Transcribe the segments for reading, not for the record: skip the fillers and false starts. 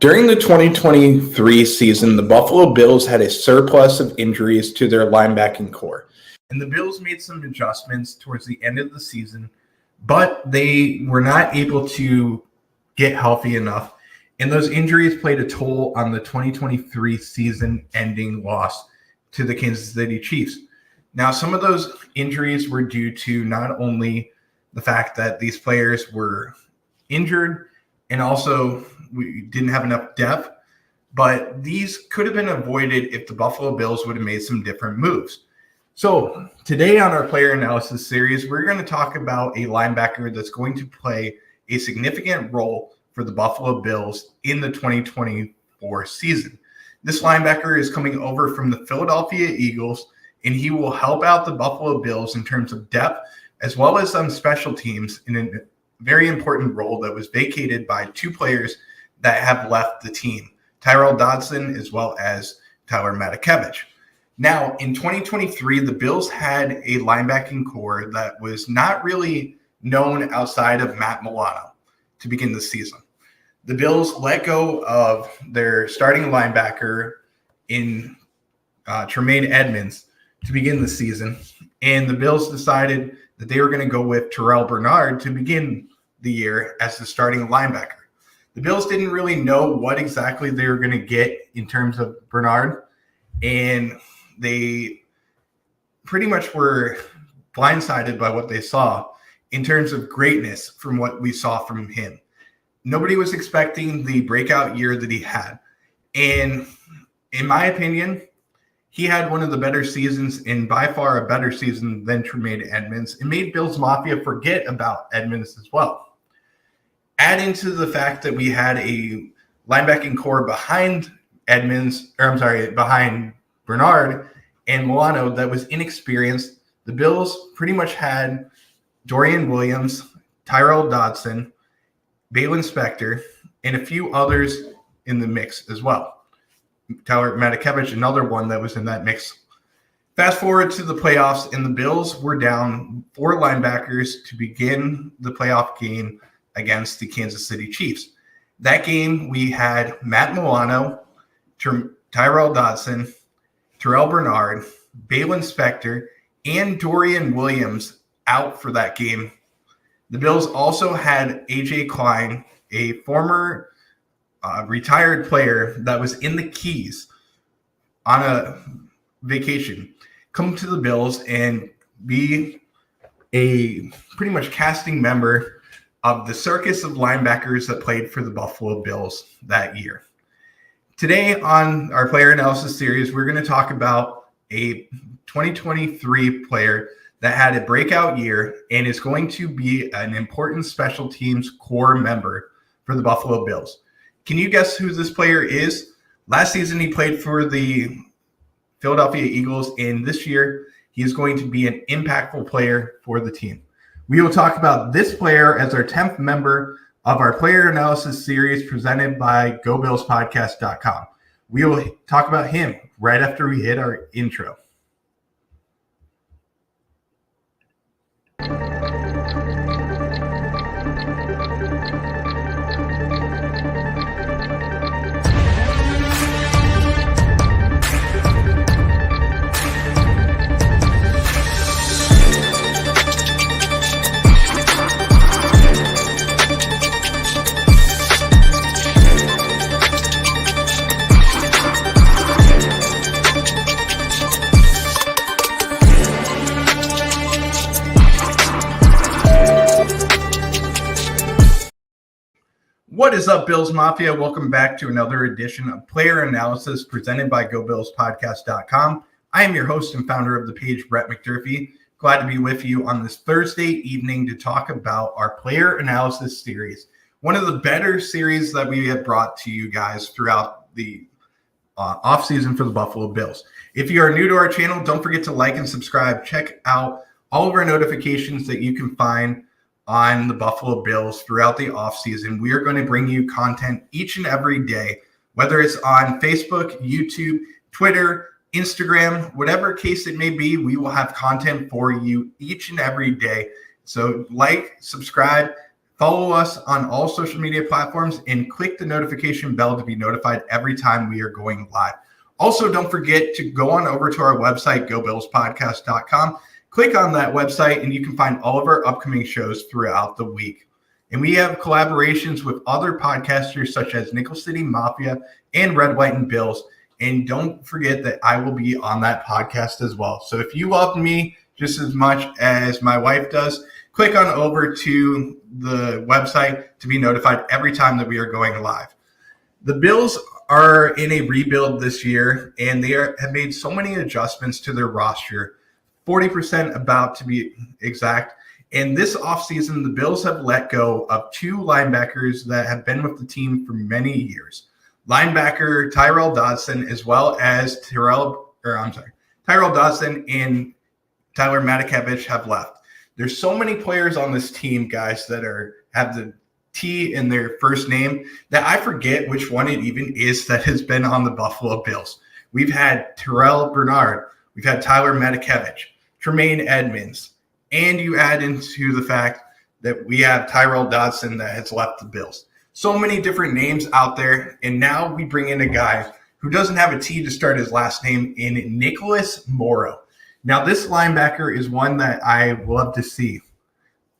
During the 2023 season, the Buffalo Bills had a surplus of injuries to their linebacking core. And the Bills made some adjustments towards the end of the season, but they were not able to get healthy enough. And those injuries played a toll on the 2023 season-ending loss to the Kansas City Chiefs. Now, some of those injuries were due to not only the fact that these players were injured and also we didn't have enough depth, but these could have been avoided if the Buffalo Bills would have made some different moves. So today on our player analysis series, we're going to talk about a linebacker that's going to play a significant role for the Buffalo Bills in the 2024 season. This linebacker is coming over from the Philadelphia Eagles, and he will help out the Buffalo Bills in terms of depth as well as on special teams in a very important role that was vacated by two players that have left the team, Tyrel Dodson as well as Matakevich. Now, in 2023, the Bills had a linebacking core that was not really known outside of Matt Milano to begin the season. The Bills let go of their starting linebacker in Tremaine Edmonds to begin the season, and the Bills decided that they were going to go with Tyrel Bernard to begin the year as the starting linebacker. The Bills didn't really know what exactly they were going to get in terms of Bernard, and they pretty much were blindsided by what they saw in terms of greatness from what we saw from him. Nobody was expecting the breakout year that he had. And in my opinion, he had one of the better seasons and by far a better season than Tremaine Edmonds. It made Bills Mafia forget about Edmonds as well. Add into the fact that we had a linebacking core behind behind Bernard and Milano that was inexperienced. The Bills pretty much had Dorian Williams, Tyrel Dodson, Balin Spector, and a few others in the mix as well. Tyler Matakevich, another one that was in that mix. Fast forward to the playoffs, and the Bills were down 4 linebackers to begin the playoff game against the Kansas City Chiefs. That game, we had Matt Milano, Tyrel Dodson, Tyrel Bernard, Balin Spector, and Dorian Williams out for that game. The Bills also had A.J. Klein, a former retired player that was in the Keys on a vacation, come to the Bills and be a pretty much casting member of the circus of linebackers that played for the Buffalo Bills that year. Today on our player analysis series, we're going to talk about a 2023 player that had a breakout year and is going to be an important special teams core member for the Buffalo Bills. Can you guess who this player is? Last season, he played for the Philadelphia Eagles, and this year, he is going to be an impactful player for the team. We will talk about this player as our 10th member of our player analysis series presented by GoBillsPodcast.com. We will talk about him right after we hit our intro. What is up, Bills Mafia? Welcome back to another edition of Player Analysis presented by GoBillsPodcast.com. I am your host and founder of the page, Brett McDurphy. Glad to be with you on this Thursday evening to talk about our Player Analysis series, one of the better series that we have brought to you guys throughout the offseason for the Buffalo Bills. If you are new to our channel, don't forget to like and subscribe. Check out all of our notifications that you can find on the Buffalo Bills throughout the offseason. We are going to bring you content each and every day, whether it's on Facebook, YouTube, Twitter, Instagram, whatever case it may be, we will have content for you each and every day. So like, subscribe, Follow us on all social media platforms and click the notification bell to be notified every time we are going live. Also, don't forget to go on over to our website, gobillspodcast.com. Click on that website and you can find all of our upcoming shows throughout the week. And we have collaborations with other podcasters such as Nickel City Mafia and Red, White, and Bills. And don't forget that I will be on that podcast as well. So if you love me just as much as my wife does, click on over to the website to be notified every time that we are going live. The Bills are in a rebuild this year, and they have made so many adjustments to their roster, 40% about to be exact. And this offseason, the Bills have let go of 2 linebackers that have been with the team for many years. Linebacker Tyrel Dodson, as well as Tyrel Dodson and Tyler Matakevich have left. There's so many players on this team, guys, that have the T in their first name that I forget which one it even is that has been on the Buffalo Bills. We've had Terrell Bernard. We've had Tyler Matakevich, Tremaine Edmonds, and you add into the fact that we have Tyrel Dodson that has left the Bills. So many different names out there, and now we bring in a guy who doesn't have a T to start his last name in Nicholas Morrow. Now, this linebacker is one that I love to see.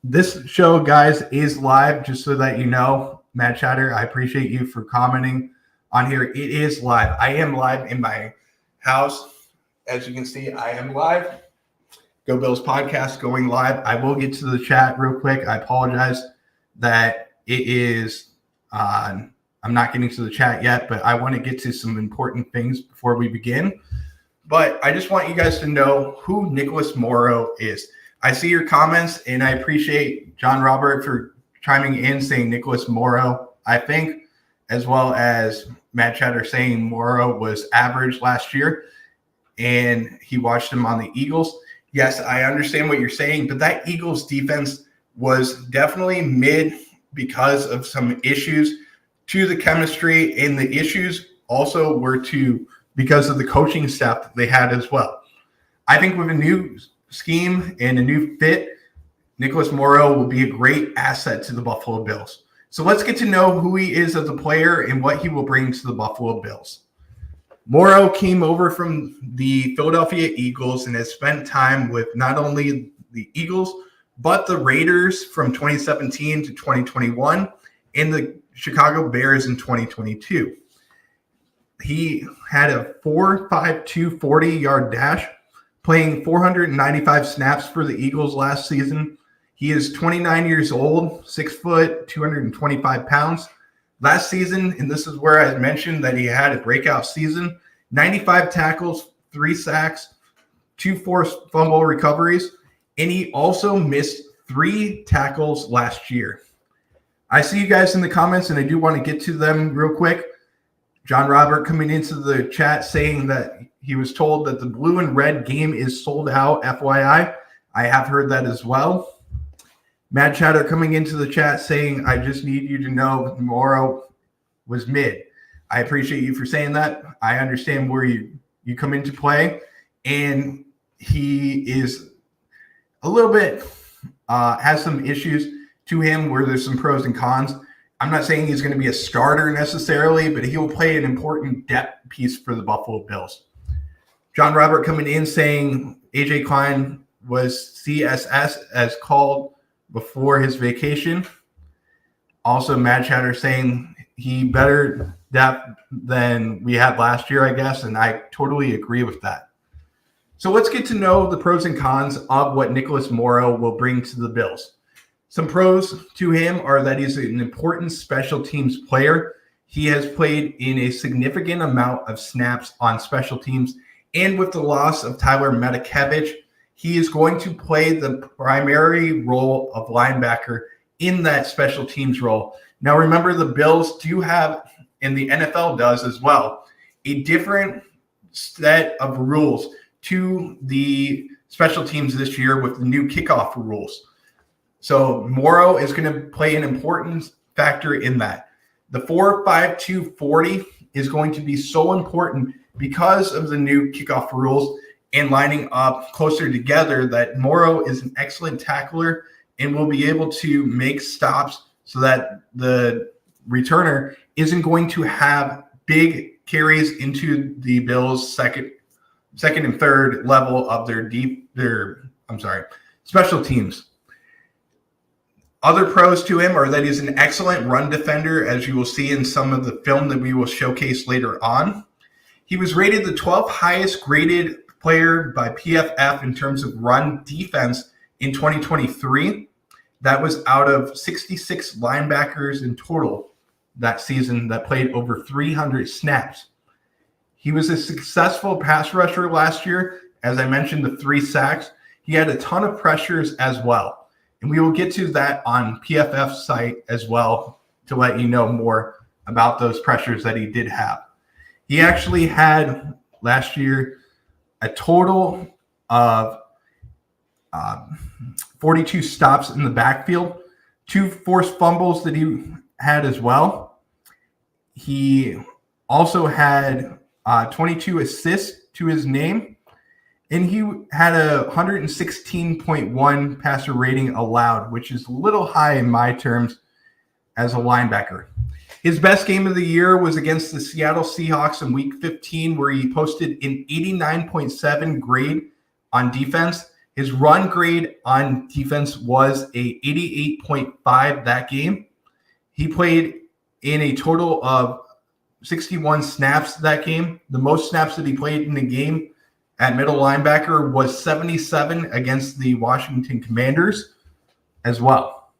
This show, guys, is live, just so that you know. Matt Chatter, I appreciate you for commenting on here. It is live. I am live in my house. As you can see, I am live. Go Bills Podcast going live. I will get to the chat real quick. I apologize that it is I'm not getting to the chat yet, but I want to get to some important things before we begin. But I just want you guys to know who Nicholas Morrow is. I see your comments, and I appreciate John Robert for chiming in saying Nicholas Morrow, I think, as well as Matt Chatter saying Morrow was average last year, and he watched him on the Eagles. Yes, I understand what you're saying, but that Eagles defense was definitely mid because of some issues to the chemistry, and the issues also were because of the coaching staff that they had as well. I think with a new scheme and a new fit, Nicholas Morrow will be a great asset to the Buffalo Bills. So let's get to know who he is as a player and what he will bring to the Buffalo Bills. Morrow came over from the Philadelphia Eagles and has spent time with not only the Eagles, but the Raiders from 2017 to 2021 and the Chicago Bears in 2022. He had a 4.52 40-yard dash, playing 495 snaps for the Eagles last season. He is 29 years old, 6 foot, 225 pounds. Last season, and this is where I mentioned that he had a breakout season, 95 tackles, 3 sacks, 2 forced fumble recoveries, and he also missed 3 tackles last year. I see you guys in the comments, and I do want to get to them real quick. John Robert coming into the chat saying that he was told that the blue and red game is sold out, FYI. I have heard that as well. Matt Chatter coming into the chat saying, I just need you to know Morrow was mid. I appreciate you for saying that. I understand where you come into play. And he is a little bit, has some issues to him where there's some pros and cons. I'm not saying he's going to be a starter necessarily, but he will play an important depth piece for the Buffalo Bills. John Robert coming in saying AJ Klein was CSS as called before his vacation. Also, Matt Chatter saying he better depth than we had last year, I guess, and I totally agree with that. So let's get to know the pros and cons of what Nicholas Morrow will bring to the Bills. Some pros to him are that he's an important special teams player. He has played in a significant amount of snaps on special teams, and with the loss of Tyler Matakevich, he is going to play the primary role of linebacker in that special teams role. Now, remember, the Bills do have, and the NFL does as well, a different set of rules to the special teams this year with the new kickoff rules. So Morrow is going to play an important factor in that. The 4.52 40 is going to be so important because of the new kickoff rules and lining up closer together that Morrow is an excellent tackler and will be able to make stops so that the returner isn't going to have big carries into the Bills' second and third level of their special teams. Other pros to him are that he's an excellent run defender, as you will see in some of the film that we will showcase later on. He was rated the 12th highest graded player by PFF in terms of run defense in 2023. That was out of 66 linebackers in total that season that played over 300 snaps. He was a successful pass rusher last year. As I mentioned, the 3 sacks. He had a ton of pressures as well. And we will get to that on PFF's site as well to let you know more about those pressures that he did have. He actually had last year a total of 42 stops in the backfield, 2 forced fumbles that he had as well. He also had 22 assists to his name. And he had a 116.1 passer rating allowed, which is a little high in my terms as a linebacker. His best game of the year was against the Seattle Seahawks in Week 15, where he posted an 89.7 grade on defense. His run grade on defense was a 88.5 that game. He played in a total of 61 snaps that game. The most snaps that he played in the game at middle linebacker was 77 against the Washington Commanders as well.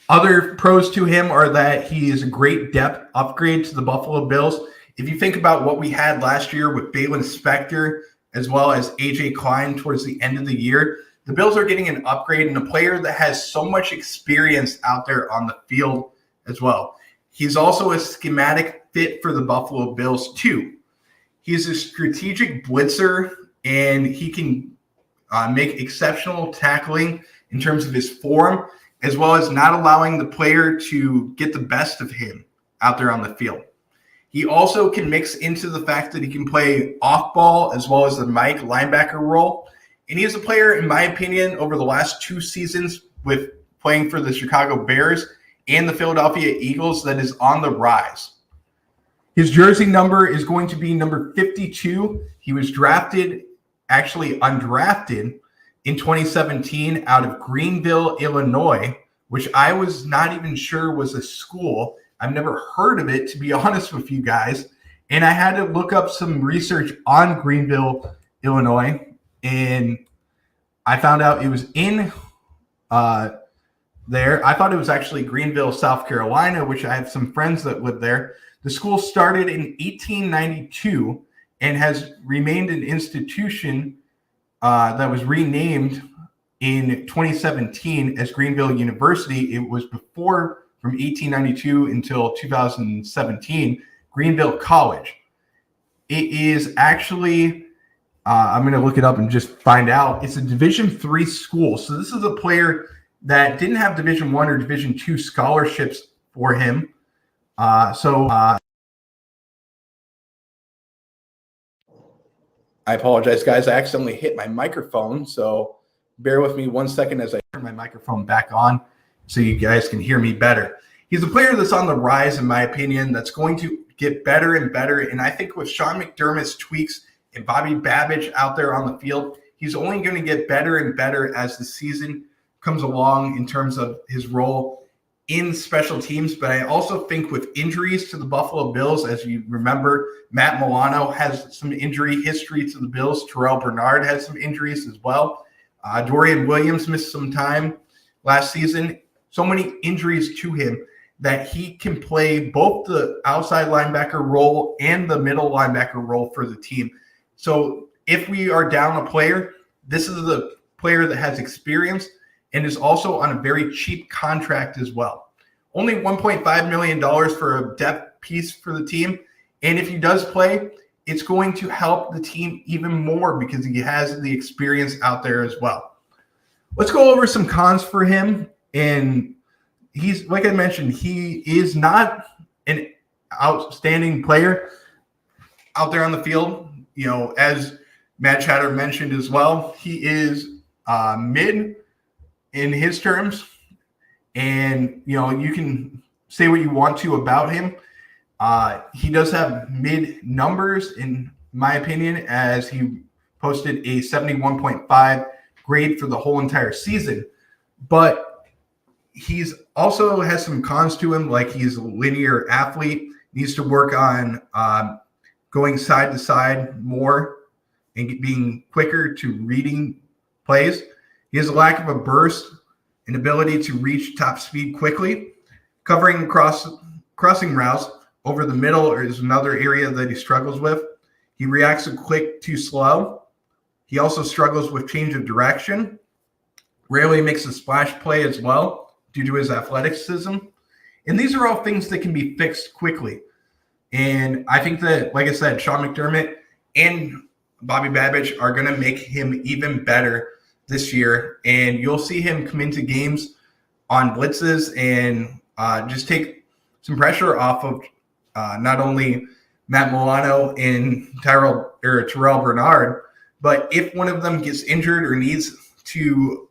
Other pros to him are that he is a great depth upgrade to the Buffalo Bills. If you think about what we had last year with Balin Spector as well as A.J. Klein towards the end of the year, the Bills are getting an upgrade and a player that has so much experience out there on the field as well. He's also a schematic fit for the Buffalo Bills too. He's a strategic blitzer, and he can make exceptional tackling in terms of his form, as well as not allowing the player to get the best of him out there on the field. He also can mix into the fact that he can play off ball as well as the Mike linebacker role. And he is a player, in my opinion, over the last 2 seasons with playing for the Chicago Bears and the Philadelphia Eagles that is on the rise. His jersey number is going to be number 52. He was undrafted in 2017 out of Greenville, Illinois, which I was not even sure was a school. I've never heard of it, to be honest with you guys. And I had to look up some research on Greenville, Illinois, and I found out it was in there. I thought it was actually Greenville, South Carolina, which I have some friends that live there. The school started in 1892 and has remained an institution that was renamed in 2017 as Greenville University. It was before, from 1892 until 2017, Greenville College. It is actually, I'm going to look it up and just find out. It's a Division III school. So this is a player that didn't have Division I or Division II scholarships for him. I apologize, guys. I accidentally hit my microphone, so bear with me 1 second as I turn my microphone back on so you guys can hear me better. He's a player that's on the rise, in my opinion, that's going to get better and better. And I think with Sean McDermott's tweaks and Bobby Babbage out there on the field, he's only going to get better and better as the season comes along in terms of his role in special teams. But I also think with injuries to the Buffalo Bills, as you remember, Matt Milano has some injury history to the Bills. Tyrel Bernard has some injuries as well. Dorian Williams missed some time last season. So many injuries to him that he can play both the outside linebacker role and the middle linebacker role for the team. So if we are down a player, this is the player that has experience and is also on a very cheap contract as well. Only $1.5 million for a depth piece for the team. And if he does play, it's going to help the team even more because he has the experience out there as well. Let's go over some cons for him. And he's, like I mentioned, he is not an outstanding player out there on the field. You know, as Matt Chatter mentioned as well, he is mid in his terms. And, you can say what you want to about him. He does have mid numbers, in my opinion, as he posted a 71.5 grade for the whole entire season. But he's also has some cons to him, like he's a linear athlete, needs to work on going side to side more and being quicker to reading plays. He has a lack of a burst and ability to reach top speed quickly. Covering crossing routes over the middle is another area that he struggles with. He reacts quick too slow. He also struggles with change of direction. Rarely makes a splash play as well due to his athleticism. And these are all things that can be fixed quickly. And I think that, like I said, Sean McDermott and Bobby Babich are going to make him even better this year. And you'll see him come into games on blitzes and just take some pressure off of not only Matt Milano and Tyrel Bernard, but if one of them gets injured or needs to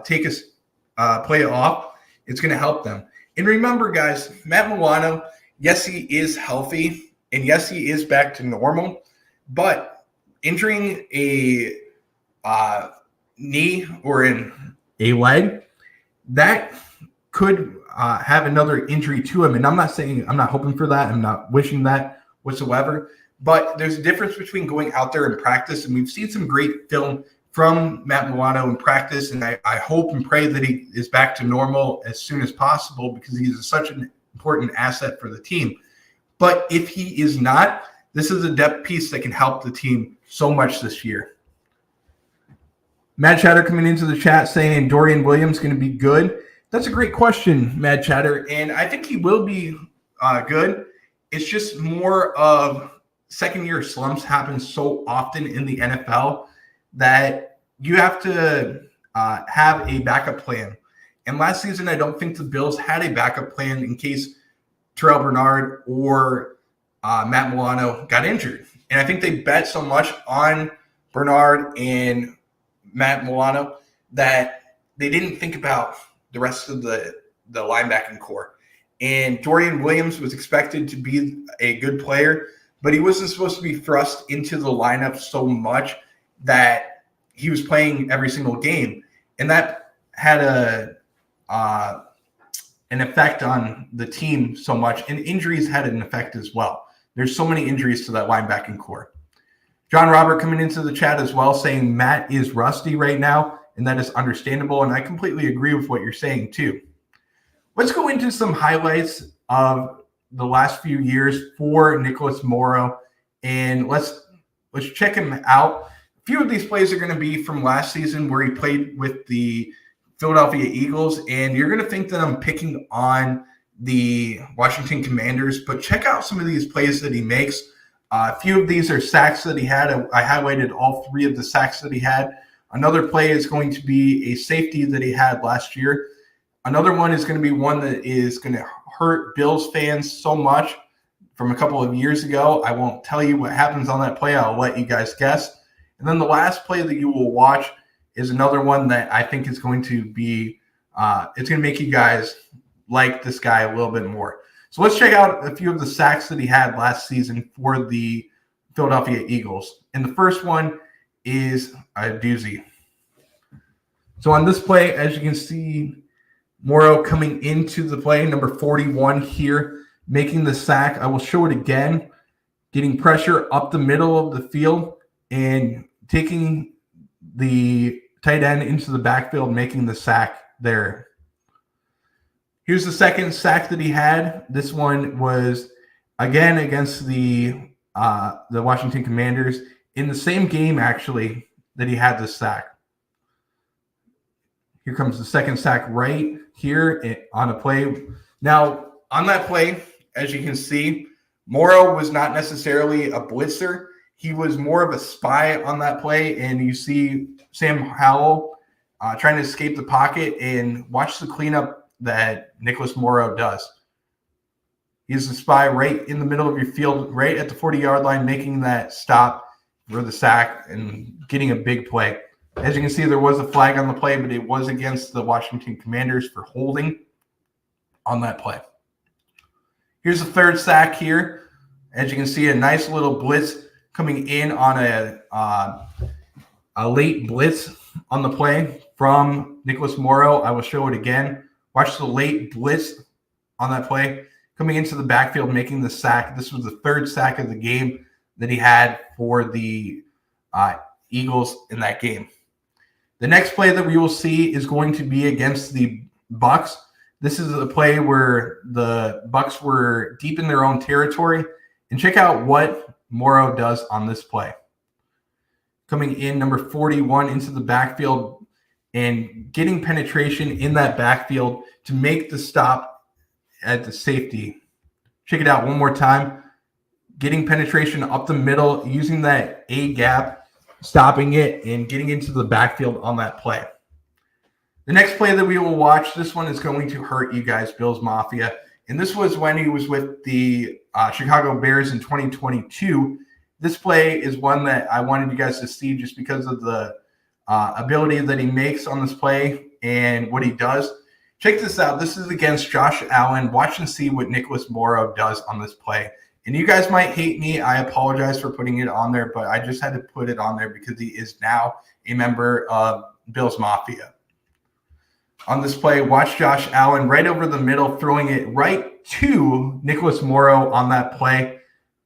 take a play off, it's going to help them. And remember, guys, Matt Milano, yes, he is healthy, and yes, he is back to normal, but injuring a knee or a leg, that could have another injury to him. And I'm not hoping for that. I'm not wishing that whatsoever. But there's a difference between going out there and practice, and we've seen some great film from Matt Milano in practice, and I hope and pray that he is back to normal as soon as possible because he's such an important asset for the team. But if he is not, this is a depth piece that can help the team so much this year. Mad Chatter coming into the chat saying Dorian Williams going to be good. That's a great question, Mad Chatter, and I think he will be good. It's just more of second-year slumps happen so often in the NFL that you have to have a backup plan. And last season, I don't think the Bills had a backup plan in case Tyrel Bernard or Matt Milano got injured. And I think they bet so much on Bernard and Matt Milano that they didn't think about the rest of the linebacking core. And Dorian Williams was expected to be a good player, but he wasn't supposed to be thrust into the lineup so much that he was playing every single game. And that had an effect on the team so much. And injuries had an effect as well. There's so many injuries to that linebacking core. John Robert coming into the chat as well saying Matt is rusty right now, and that is understandable. And I completely agree with what you're saying too. Let's go into some highlights of the last few years for Nicholas Morrow, and let's check him out. A few of these plays are going to be from last season where he played with the Philadelphia Eagles, and you're going to think that I'm picking on the Washington Commanders, but check out some of these plays that he makes. A few of these are sacks that he had. I highlighted all three of the sacks that he had. Another play is going to be a safety that he had last year. Another one is going to be one that is going to hurt Bills fans so much from a couple of years ago. I won't tell you what happens on that play. I'll let you guys guess. And then the last play that you will watch is another one that I think is going to be it's going to make you guys like this guy a little bit more. So let's check out a few of the sacks that he had last season for the Philadelphia Eagles. And the first one is a doozy. So on this play, as you can see, Morrow coming into the play, number 41 here, making the sack. I will show it again, getting pressure up the middle of the field and taking the tight end into the backfield, making the sack there. Here's the second sack that he had. This one was, again, against the Washington Commanders in the same game, actually, that he had this sack. Here comes the second sack right here on a play. Now, on that play, as you can see, Morrow was not necessarily a blitzer. He was more of a spy on that play, and you see Sam Howell trying to escape the pocket, and watch the cleanup that Nicholas Morrow does. He's a spy right in the middle of your field, right at the 40-yard line, making that stop for the sack and getting a big play. As you can see, there was a flag on the play, but it was against the Washington Commanders for holding. on that play. Here's the third sack here. As you can see, a nice little blitz coming in on a late blitz on the play from Nicholas Morrow. I will show it again. Watch the late blitz on that play coming into the backfield, making the sack. This was the third sack of the game that he had for the Eagles in that game. The next play that we will see is going to be against the Bucs. This is a play where the Bucs were deep in their own territory. And check out what Morrow does on this play. Coming in, number 41, into the backfield and getting penetration in that backfield to make the stop at the safety. Check it out one more time. Getting penetration up the middle, using that A gap, stopping it, and getting into the backfield on that play. The next play that we will watch, this one is going to hurt you guys, Bills Mafia. And this was when he was with the Chicago Bears in 2022. This play is one that I wanted you guys to see just because of the ability that he makes on this play and what he does. Check this out. This is against Josh Allen. Watch and see what Nicholas Morrow does on this play. And you guys might hate me. I apologize for putting it on there, but I just had to put it on there because he is now a member of Bills Mafia. On this play, watch Josh Allen right over the middle, throwing it right to Nicholas Morrow on that play.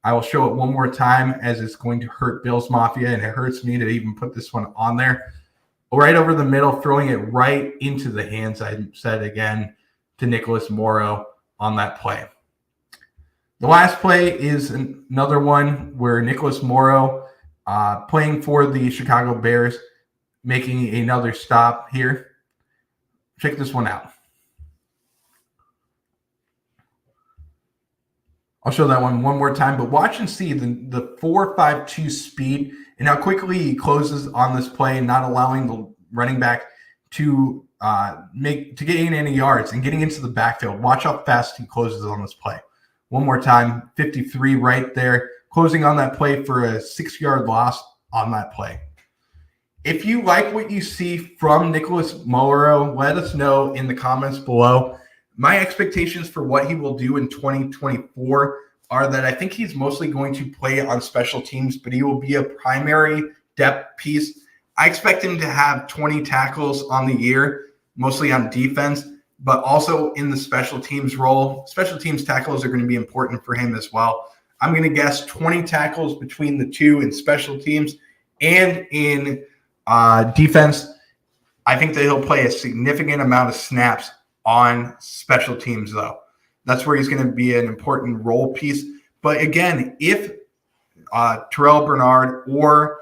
I will show it one more time as it's going to hurt Bills Mafia, and it hurts me to even put this one on there. Right over the middle, throwing it right into the hands, I said again, to Nicholas Morrow on that play. The last play is another one where Nicholas Morrow, playing for the Chicago Bears, making another stop here. Check this one out. I'll show that one more time, but watch and see the 4.52 speed and how quickly he closes on this play, not allowing the running back to get in any yards and getting into the backfield. Watch how fast he closes on this play. One more time, 53 right there, closing on that play for a 6-yard loss on that play. If you like what you see from Nicholas Morrow, let us know in the comments below. My expectations for what he will do in 2024 are that I think he's mostly going to play on special teams, but he will be a primary depth piece. I expect him to have 20 tackles on the year, mostly on defense, but also in the special teams role. Special teams tackles are going to be important for him as well. I'm going to guess 20 tackles between the two in special teams and in defense. I think that he'll play a significant amount of snaps on special teams, though. That's where he's going to be an important role piece. But again, if Tyrel Bernard or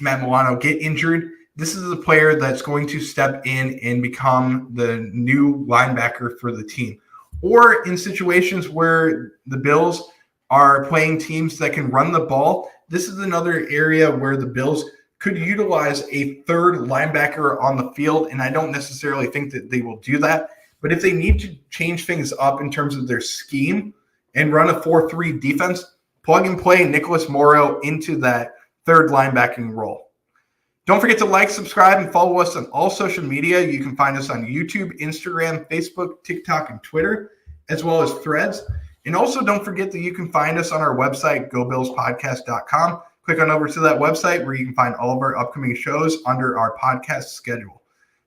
Matt Milano get injured, this is a player that's going to step in and become the new linebacker for the team. Or in situations where the Bills are playing teams that can run the ball, this is another area where the Bills could utilize a third linebacker on the field, and I don't necessarily think that they will do that. But if they need to change things up in terms of their scheme and run a 4-3 defense, plug and play Nicholas Morrow into that third linebacking role. Don't forget to like, subscribe, and follow us on all social media. You can find us on YouTube, Instagram, Facebook, TikTok, and Twitter, as well as Threads. And also don't forget that you can find us on our website, gobillspodcast.com. Click on over to that website where you can find all of our upcoming shows under our podcast schedule.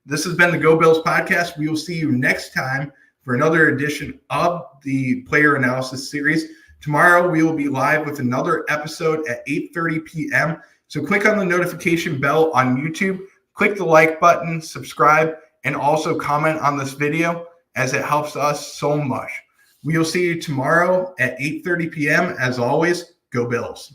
This has been the Go Bills Podcast. We will see you next time for another edition of the Player Analysis Series. Tomorrow we will be live with another episode at 8:30 p.m. So click on the notification bell on YouTube, click the like button, subscribe, and also comment on this video as it helps us so much. We will see you tomorrow at 8:30 p.m. As always, Go Bills.